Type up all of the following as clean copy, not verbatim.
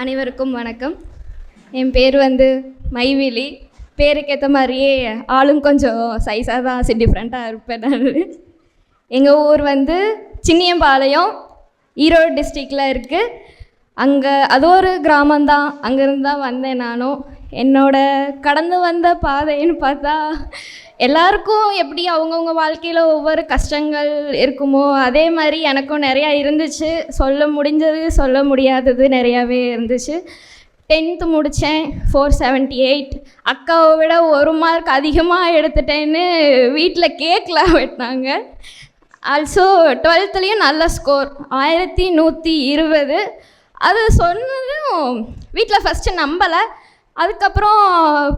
அனைவருக்கும் வணக்கம். என் பேர் மைவிலி. பேருக்கேற்ற மாதிரியே ஆளும் கொஞ்சம் சைஸாக தான் டிஃப்ரெண்ட்டாக இருப்பேன் நான். எங்கள் ஊர் சின்னியம்பாளையம், ஈரோடு டிஸ்ட்ரிக்டில் இருக்குது. அங்கே அது ஒரு கிராமந்தான். அங்கேருந்து தான் வந்தேன் நானும். கடந்து வந்த பாதைன்னு பார்த்தா எல்லாருக்கும் எப்படி அவங்கவுங்க வாழ்க்கையில் ஒவ்வொரு கஷ்டங்கள் இருக்குமோ அதே மாதிரி எனக்கும் நிறையா இருந்துச்சு. சொல்ல முடிஞ்சது சொல்ல முடியாதது நிறையாவே இருந்துச்சு. 10th முடித்தேன், 478. அக்காவை விட 1 மார்க் அதிகமாக எடுத்துட்டேன்னு வீட்டில் கேக்லாம் வெட்டினாங்க. ஆல்சோ 12th நல்ல ஸ்கோர் 1120. அது சொன்னதும் வீட்டில் ஃபஸ்ட்டு நம்பலை. அதுக்கப்புறம்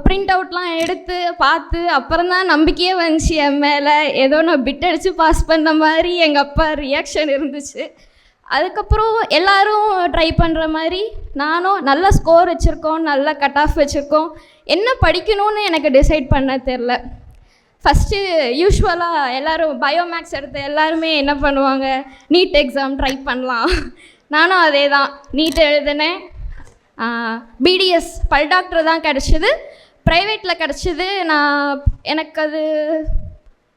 பிரிண்ட் அவுட்லாம் எடுத்து பார்த்து அப்புறம் தான் நம்பிக்கையே வந்துச்சு என் மேலே. ஏதோ நான் பிட் அடித்து பாஸ் பண்ண மாதிரி எங்கள் அப்பா ரியாக்ஷன் இருந்துச்சு. அதுக்கப்புறம் எல்லோரும் ட்ரை பண்ணுற மாதிரி நானும் நல்ல ஸ்கோர் வச்சுருக்கோம், நல்ல கட் ஆஃப் வச்சுருக்கோம். என்ன படிக்கணும்னு எனக்கு டிசைட் பண்ண தெரில. ஃபஸ்ட்டு யூஸ்வலாக எல்லோரும் பயோமேக்ஸ் எடுத்து எல்லாருமே என்ன பண்ணுவாங்க, நீட் எக்ஸாம் ட்ரை பண்ணலாம். நானும் அதே தான் நீட் எழுதினேன். பிடிஎஸ் பல் டாக்டர் தான் கிடச்சிது. ப்ரைவேட்டில் கிடச்சிது. எனக்கு அது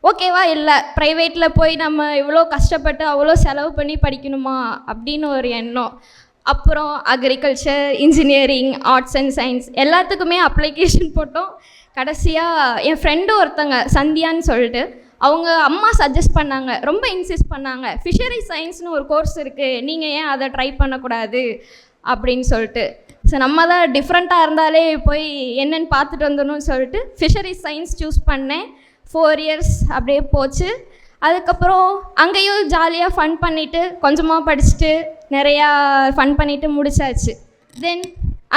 ஓகேவா இல்லை. ப்ரைவேட்டில் போய் நம்ம இவ்வளோ கஷ்டப்பட்டு அவ்வளோ செலவு பண்ணி படிக்கணுமா அப்படின்னு ஒரு எண்ணம். அப்புறம் agriculture, engineering, arts and science எல்லாத்துக்குமே அப்ளிகேஷன் போட்டோம். கடைசியாக என் ஃப்ரெண்டு ஒருத்தங்க சந்தியான்னு சொல்லிட்டு அவங்க அம்மா சஜஸ்ட் பண்ணாங்க, ரொம்ப இன்சிஸ்ட் பண்ணாங்க, ஃபிஷரி சயின்ஸ்னு ஒரு கோர்ஸ் இருக்குது, நீங்கள் ஏன் அதை ட்ரை பண்ணக்கூடாது அப்படின்னு சொல்லிட்டு. ஸோ நம்ம தான் டிஃப்ரெண்ட்டாக இருந்தாலே போய் என்னென்னு பார்த்துட்டு வந்துடணும்னு சொல்லிட்டு ஃபிஷரிஸ் சயின்ஸ் சூஸ் பண்ணேன். 4 years அப்படியே போச்சு. அதுக்கப்புறம் அங்கேயும் ஜாலியாக ஃபன் பண்ணிவிட்டு கொஞ்சமாக படிச்சுட்டு நிறையா ஃபன் பண்ணிவிட்டு முடிச்சாச்சு. தென்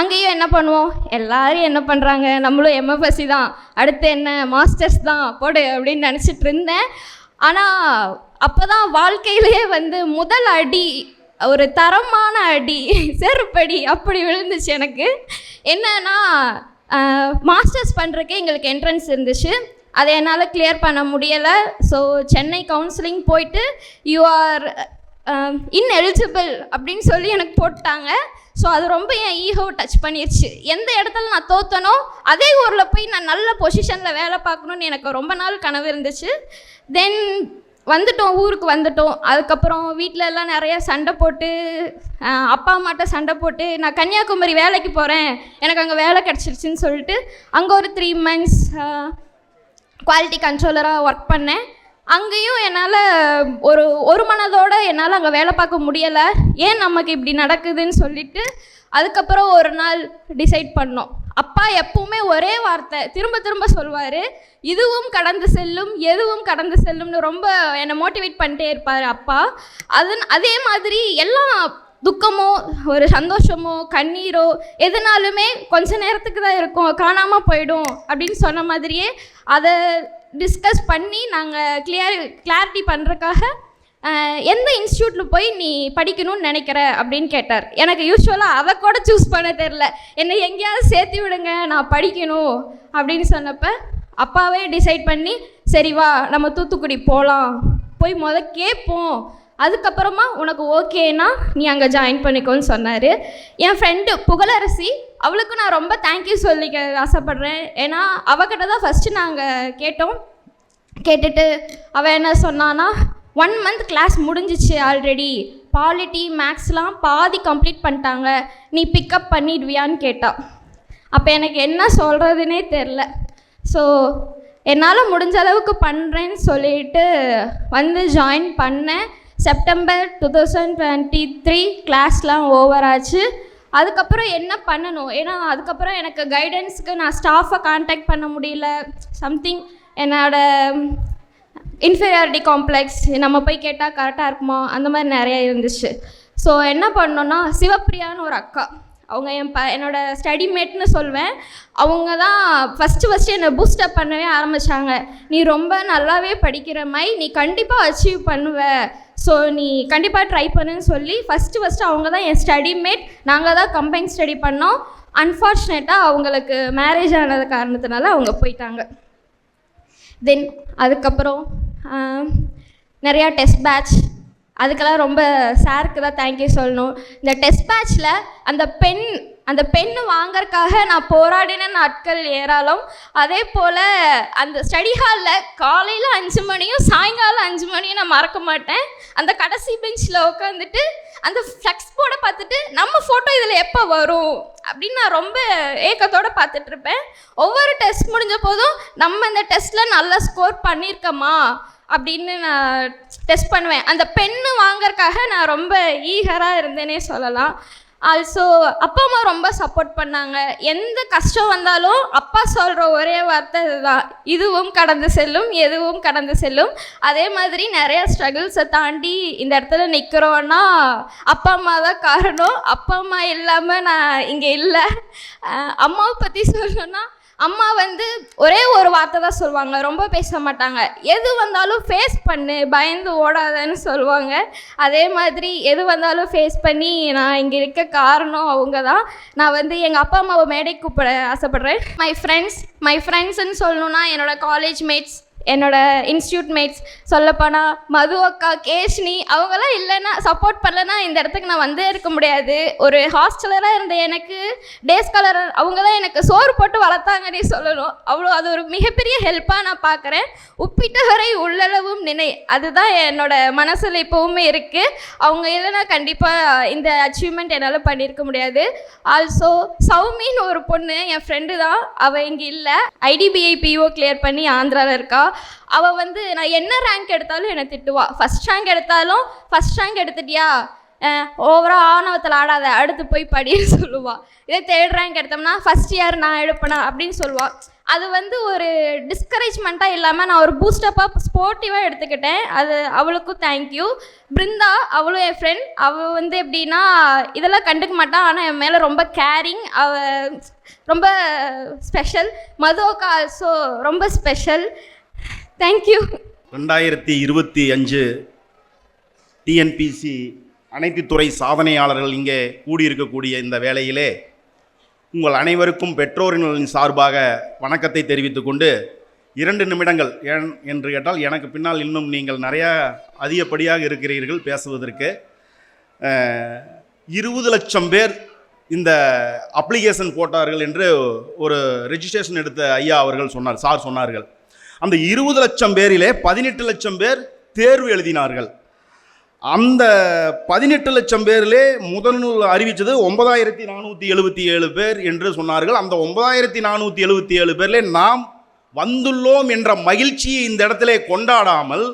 அங்கேயும் என்ன பண்ணுவோம், எல்லோரும் என்ன பண்ணுறாங்க, நம்மளும் எம்எஃப்எஸ்சி தான், அடுத்து என்ன மாஸ்டர்ஸ் தான் போடு அப்படின்னு நினச்சிட்டு இருந்தேன். ஆனால் அப்போ தான் வாழ்க்கையிலே முதல் அடி, ஒரு தரமான அடி, செருப்படி அப்படி விழுந்துச்சு எனக்கு. என்னன்னா மாஸ்டர்ஸ் பண்ணுறக்கே எங்களுக்கு என்ட்ரன்ஸ் இருந்துச்சு. அதை என்னால் கிளியர் பண்ண முடியலை. ஸோ சென்னை கவுன்சிலிங் போயிட்டு யூ ஆர் இன்எலிஜிபிள் அப்படின்னு சொல்லி எனக்கு போட்டாங்க. ஸோ அது ரொம்ப என் ஈகோ டச் பண்ணிடுச்சு. எந்த இடத்துல நான் தோற்றனோ அதே ஊரில் போய் நான் நல்ல பொசிஷனில் வேலை பார்க்கணுன்னு எனக்கு ரொம்ப நாள் கனவு இருந்துச்சு. தென் ஊருக்கு வந்துட்டோம். அதுக்கப்புறம் வீட்டில் எல்லாம் நிறையா சண்டை போட்டு, அப்பா அம்மாட்ட சண்டை போட்டு, நான் கன்னியாகுமரி வேலைக்கு போகிறேன், எனக்கு அங்கே வேலை கிடச்சிருச்சுன்னு சொல்லிட்டு அங்கே ஒரு 3 months குவாலிட்டி கண்ட்ரோலராக ஒர்க் பண்ணேன். அங்கேயும் என்னால் ஒரு மனதோடு என்னால் அங்கே வேலை பார்க்க முடியலை. ஏன் நமக்கு இப்படி நடக்குதுன்னு சொல்லிட்டு அதுக்கப்புறம் ஒரு நாள் டிசைட் பண்ணோம். அப்பா எப்பவுமே ஒரே வார்த்தை திரும்ப திரும்ப சொல்வார், இதுவும் கடந்து செல்லும், எதுவும் கடந்து செல்லும்னு ரொம்ப என்னை மோட்டிவேட் பண்ணிட்டே இருப்பார் அப்பா. அதே மாதிரி எல்லா துக்கமோ ஒரு சந்தோஷமோ கண்ணீரோ எதுனாலுமே கொஞ்ச நேரத்துக்கு தான் இருக்கும், காணாமல் போயிடும் அப்படின்னு சொன்ன மாதிரியே அதை டிஸ்கஸ் பண்ணி நாங்கள் கிளாரிட்டி பண்ணுறக்காக எந்த இன்ஸ்டியூட்டில் போய் நீ படிக்கணும்னு நினைக்கிற அப்படின்னு கேட்டார். எனக்கு யூஸ்வலாக அதை கூட சூஸ் பண்ண தெரில. என்னை எங்கேயாவது சேர்த்து விடுங்க, நான் படிக்கணும் அப்படின்னு சொன்னப்போ அப்பாவே டிசைட் பண்ணி, சரி வா நம்ம தூத்துக்குடி போகலாம், போய் கேட்போம், அதுக்கப்புறமா உனக்கு ஓகேனா நீ அங்கே ஜாயின் பண்ணிக்கோன்னு சொன்னார். என் ஃப்ரெண்டு புகழரசி, அவளுக்கு நான் ரொம்ப தேங்க்யூ சொல்லிக்க ஆசைப்பட்றேன். ஏன்னா அவகிட்ட தான் ஃபஸ்ட்டு நாங்கள் கேட்டுட்டு அவள் என்ன சொன்னான்னா, 1 month கிளாஸ் முடிஞ்சிச்சு ஆல்ரெடி, பாலிட்டி மேக்ஸ்லாம் பாதி கம்ப்ளீட் பண்ணிட்டாங்க, நீ பிக்கப் பண்ணிடுவியான்னு கேட்டா. அப்போ எனக்கு என்ன சொல்கிறதுனே தெரில. ஸோ என்னால் முடிஞ்ச அளவுக்கு பண்ணுறேன்னு சொல்லிட்டு ஜாயின் பண்ணேன். செப்டம்பர் 2023 கிளாஸ்லாம் ஓவர் ஆச்சு. அதுக்கப்புறம் என்ன பண்ணணும், ஏன்னா அதுக்கப்புறம் எனக்கு கைடன்ஸுக்கு நான் ஸ்டாஃபை கான்டாக்ட் பண்ண முடியல. சம்திங் என்னோடய இன்ஃபீரியாரிட்டி காம்ப்ளெக்ஸ், நம்ம போய் கேட்டால் கரெக்டாக இருக்குமா, அந்த மாதிரி நிறையா இருந்துச்சு. ஸோ என்ன பண்ணோன்னா, சிவப்பிரியான்னு ஒரு அக்கா, அவங்க என்னோடய ஸ்டடிமேட்னு சொல்வேன். அவங்க தான் ஃபஸ்ட்டு என்னை பூஸ்டப் பண்ணவே ஆரம்பித்தாங்க. நீ ரொம்ப நல்லாவே படிக்கிற மாதிரி, நீ கண்டிப்பாக அச்சீவ் பண்ணுவ, ஸோ நீ கண்டிப்பாக ட்ரை பண்ணுன்னு சொல்லி ஃபஸ்ட்டு அவங்க தான் என் ஸ்டடிமேட். நாங்கள் தான் கம்பைன் ஸ்டடி பண்ணோம். அன்ஃபார்ச்சுனேட்டாக அவங்களுக்கு மேரேஜ் ஆனது காரணத்தினால அவங்க போயிட்டாங்க. தென் அதுக்கப்புறம் நிறையா டெஸ்ட் பேட்ச் அதுக்கெல்லாம் ரொம்ப சாருக்கு தான் தேங்க்யூ சொல்லணும். இந்த டெஸ்ட் பேட்சில் அந்த பெண்ணு வாங்கறதுக்காக நான் போராடின நாட்கள் ஏராளம். அதே போல் அந்த ஸ்டடி ஹாலில் காலையில் 5 மணியும் சாயங்காலம் 5 மணியும் நான் மறக்க மாட்டேன். அந்த கடைசி பெஞ்சில் உட்காந்துட்டு அந்த ஃப்ளெக்ஸ் போர்டை பார்த்துட்டு நம்ம ஃபோட்டோ இதில் எப்போ வரும் அப்படின்னு நான் ரொம்ப ஏக்கத்தோடு பார்த்துட்ருப்பேன். ஒவ்வொரு டெஸ்ட் முடிஞ்ச போதும் நம்ம இந்த டெஸ்ட்டில் நல்லா ஸ்கோர் பண்ணியிருக்கோமா அப்படின்னு நான் டெஸ்ட் பண்ணுவேன். அந்த பெண்ணு வாங்கறதுக்காக நான் ரொம்ப ஈகராக இருந்தேனே சொல்லலாம். ஆல்சோ அப்பா அம்மா ரொம்ப சப்போர்ட் பண்ணாங்க. எந்த கஷ்டம் வந்தாலும் அப்பா சொல்கிற ஒரே வார்த்தை இதுதான், இதுவும் கடந்து செல்லும், எதுவும் கடந்து செல்லும். அதே மாதிரி நிறையா ஸ்ட்ரகிள்ஸை தாண்டி இந்த இடத்துல நிற்கிறோன்னா அப்பா அம்மா தான் காரணம். அப்பா அம்மா இல்லாமல் நான் இங்கே இல்லை. அம்மாவை பற்றி சொல்லணும்னா அம்மா ஒரே ஒரு வார்த்தை தான் சொல்லுவாங்க, ரொம்ப பேச மாட்டாங்க. எது வந்தாலும் ஃபேஸ் பண்ணு, பயந்து ஓடாதன்னு சொல்லுவாங்க. அதே மாதிரி எது வந்தாலும் ஃபேஸ் பண்ணி நான் இங்கே இருக்க காரணம் அவங்க தான். நான் எங்கள் அப்பா அம்மாவை மேடைக்கு கூப்பிட ஆசைப்பட்றேன். மை ஃப்ரெண்ட்ஸ்ன்னு சொல்லணுன்னா என்னோடய காலேஜ் மேட்ஸ், என்னோடய இன்ஸ்டியூட் மேட்ஸ், சொல்லப்போனால் மது அக்கா, கேஷ்னி, அவங்களாம் இல்லைன்னா சப்போர்ட் பண்ணலைன்னா இந்த இடத்துக்கு நான் இருக்க முடியாது. ஒரு ஹாஸ்டலராக இருந்த எனக்கு டே ஸ்காலர் அவங்க தான் எனக்கு சோறு போட்டு வளர்த்தாங்கன்னே சொல்லணும். அது ஒரு மிகப்பெரிய ஹெல்ப்பாக நான் பார்க்குறேன். உப்பிட்டவரை உள்ளளவும் நினை, அதுதான் என்னோட மனசில் இப்போவுமே இருக்குது. அவங்க இல்லைன்னா கண்டிப்பாக இந்த அச்சீவ்மெண்ட் என்னால் பண்ணியிருக்க முடியாது. ஆல்சோ சௌமின்னு ஒரு பொண்ணு என் ஃப்ரெண்டு தான், அவள் இங்கே இல்லை. IDBI PO கிளியர் பண்ணி ஆந்திராவில் இருக்கா. அவள் நான் என்ன ரேங்க் எடுத்தாலும் என்னை திட்டுவா. ஃபஸ்ட் ரேங்க் எடுத்தாலும் ஃபஸ்ட் ரேங்க் எடுத்துட்டியா, ஓவராக ஆணவத்தில் ஆடாத, அடுத்து போய் படின்னு சொல்லுவாள். இதே 3rd ரேங்க் எடுத்தோம்னா ஃபஸ்ட் இயர் நான் எடுப்பேனா அப்படின்னு சொல்லுவாள். அது ஒரு டிஸ்கரேஜ்மெண்ட்டாக இல்லாமல் நான் ஒரு பூஸ்டப்பாக ஸ்போர்ட்டிவாக எடுத்துக்கிட்டேன். அது அவளுக்கும் தேங்க்யூ. பிருந்தா, அவளும் என் ஃப்ரெண்ட். அவள் எப்படின்னா இதெல்லாம் கண்டுக்க மாட்டான், ஆனால் என் மேலே ரொம்ப கேரிங். அவள் ரொம்ப ஸ்பெஷல். மது அக்கா ஆல்சோ ரொம்ப ஸ்பெஷல். தேங்க்யூ. 2025 TNPC அனைத்து துறை சாதனையாளர்கள் இங்கே கூடியிருக்கக்கூடிய இந்த வேளையிலே உங்கள் அனைவருக்கும் பெற்றோர்களின் சார்பாக வணக்கத்தை தெரிவித்து கொண்டு 2 நிமிடங்கள் என்று கேட்டால் எனக்கு பின்னால் இன்னும் நீங்கள் நிறையா அதிகப்படியாக இருக்கிறீர்கள் பேசுவதற்கு. 20 லட்சம் பேர் இந்த அப்ளிகேஷன் போட்டார்கள் என்று ஒரு ரெஜிஸ்ட்ரேஷன் எடுத்த ஐயா அவர்கள் சார் சொன்னார்கள். அந்த 20 லட்சம் பேரிலே 18 லட்சம் பேர் தேர்வு எழுதினார்கள். அந்த 18 லட்சம் பேரிலே முதல் அறிவித்தது 9477 பேர் என்று சொன்னார்கள். அந்த 9477 பேரிலே நாம் வந்துள்ளோம் என்ற மகிழ்ச்சியை இந்த இடத்திலே கொண்டாடாமல்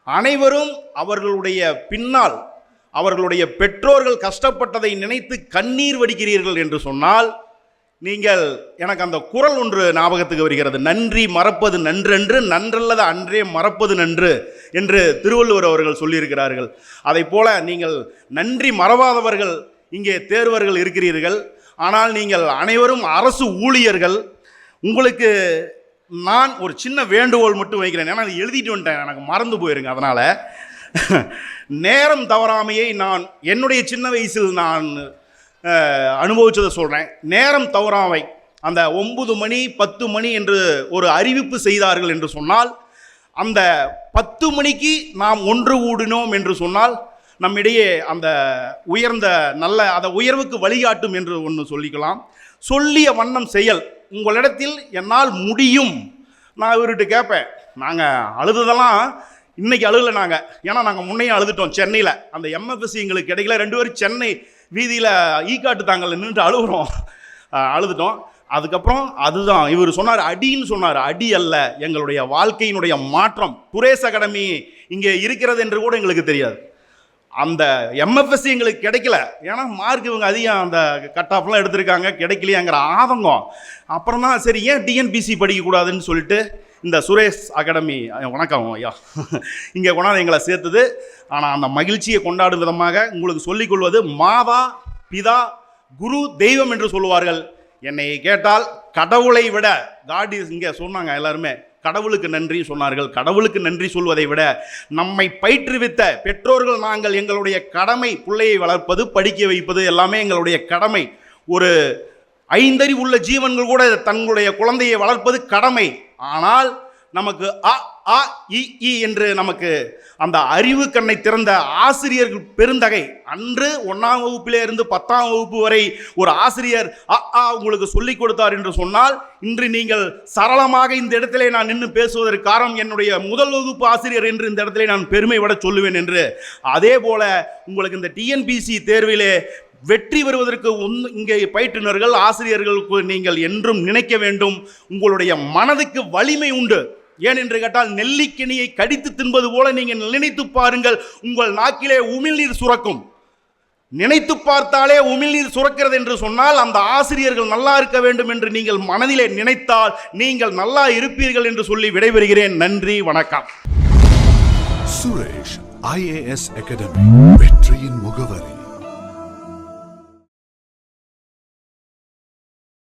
அனைவரும் அவர்களுடைய பின்னால் அவர்களுடைய பெற்றோர்கள் கஷ்டப்பட்டதை நினைத்து கண்ணீர் வடிக்கிறீர்கள் என்று சொன்னால், நீங்கள் எனக்கு அந்த குறள் ஒன்று ஞாபகத்துக்கு வருகிறது. நன்றி மறப்பது நன்றென்று, நன்றல்லது அன்றே மறப்பது நன்று என்று திருவள்ளுவர் அவர்கள் சொல்லியிருக்கிறார்கள். அதை போல நீங்கள் நன்றி மறவாதவர்கள் இங்கே தேர்வர்கள் இருக்கிறீர்கள். ஆனால் நீங்கள் அனைவரும் அரசு ஊழியர்கள். உங்களுக்கு நான் ஒரு சின்ன வேண்டுகோள் மட்டும் வைக்கிறேன். ஏன்னா அது எழுதிட்டு வந்துட்டேன், எனக்கு மறந்து போயிருங்க. அதனால் நேரம் தவறாமையை நான் என்னுடைய சின்ன வயசில் நான் அனுபவிச்சதை சொல்கிறேன். நேரம் தவறாமை, அந்த 9 மணி 10 மணி என்று ஒரு அறிவிப்பு செய்தார்கள் என்று சொன்னால், அந்த 10 மணிக்கு நாம் ஒன்று கூடினோம் என்று சொன்னால் நம்மிடையே அந்த உயர்ந்த நல்ல அந்த உயர்வுக்கு வழிகாட்டும் என்று ஒன்று சொல்லிக்கலாம். சொல்லிய வண்ணம் செயல். உங்களிடத்தில் என்னால் முடியும். நான் இவர்கிட்ட கேட்பேன், நாங்கள் அழுததெல்லாம் இன்றைக்கி அழுகலை நாங்கள், ஏன்னா நாங்கள் முன்னையும் அழுதுட்டோம். சென்னையில் அந்த MFSC எங்களுக்கு கிடைக்கல. 2 பேரும் சென்னை வீதியில் ஈக்காட்டு தாங்கல நின்று அழுதுட்டோம். அதுக்கப்புறம் அதுதான் இவர் சொன்னார், அடின்னு சொன்னார். அடி அல்ல, எங்களுடைய வாழ்க்கையினுடைய மாற்றம். குரேஸ் அகாடமி இங்கே இருக்கிறது என்று கூட எங்களுக்கு தெரியாது. அந்த MFSC எங்களுக்கு கிடைக்கல, ஏன்னா மார்க் இவங்க அதிகம் அந்த கட் ஆஃப்லாம் எடுத்திருக்காங்க, கிடைக்கலையாங்கிற ஆதங்கம். அப்புறம் தான் சரி ஏன் TNPC படிக்கக்கூடாதுன்னு சொல்லிட்டு இந்த சுரேஷ் அகாடமி, வணக்கம் ஐயா, இங்கே கொண்டாந்து எங்களை சேர்த்தது. ஆனால் அந்த மகிழ்ச்சியை கொண்டாடும் விதமாக உங்களுக்கு சொல்லிக்கொள்வது, மாதா பிதா குரு தெய்வம் என்று சொல்லுவார்கள். என்னை கேட்டால் கடவுளை விட, காட் இஸ், இங்கே சொன்னாங்க எல்லாருமே கடவுளுக்கு நன்றி சொன்னார்கள். கடவுளுக்கு நன்றி சொல்வதை விட நம்மை பயிற்றுவித்த பெற்றோர்கள் நாங்கள், எங்களுடைய கடமை பிள்ளையை வளர்ப்பது, படிக்க வைப்பது எல்லாமே எங்களுடைய கடமை. ஒரு 5 அறிவு உள்ள ஜீவன்கள் கூட தங்களுடைய குழந்தையை வளர்ப்பது கடமை. ஆனால் நமக்கு ஆ இ ஈ என்று நமக்கு அந்த அறிவு கண்ணை திறந்த ஆசிரியர்கள் பெருந்தகை. அன்று 1ஆம் வகுப்பிலே இருந்து 10ஆம் வகுப்பு வரை ஒரு ஆசிரியர் உங்களுக்கு சொல்லிக் கொடுத்தார் என்று சொன்னால், இன்று நீங்கள் சரளமாக இந்த இடத்திலே நான் நின்று பேசுவதற்கு காரணம் என்னுடைய முதல் வகுப்பு ஆசிரியர் என்று இந்த இடத்திலே நான் பெருமைப்பட சொல்லுவேன் என்று. அதே போல உங்களுக்கு இந்த டிஎன்பிசி தேர்விலே வெற்றி பெறுவதற்கு இங்கே பயிற்றுனர்கள் ஆசிரியர்களுக்கு நீங்கள் என்றும் நினைக்க வேண்டும், உங்களுடைய மனதுக்கு வலிமை உண்டு. ஏன் என்று கேட்டால், நெல்லிக்கனியை கடித்து தின்பது போல நீங்கள் நினைத்து பாருங்கள், உங்கள் நாக்கிலே உமிழ்நீர் சுரக்கும். நினைத்து பார்த்தாலே உமிழ்நீர் சுரக்கிறது என்று சொன்னால், அந்த ஆசிரியர்கள் நல்லா இருக்க வேண்டும் என்று நீங்கள் மனதிலே நினைத்தால் நீங்கள் நல்லா இருப்பீர்கள் என்று சொல்லி விடைபெறுகிறேன். நன்றி, வணக்கம். சுரேஷ் IAS அகாடமி, வெற்றியின் முகவரி.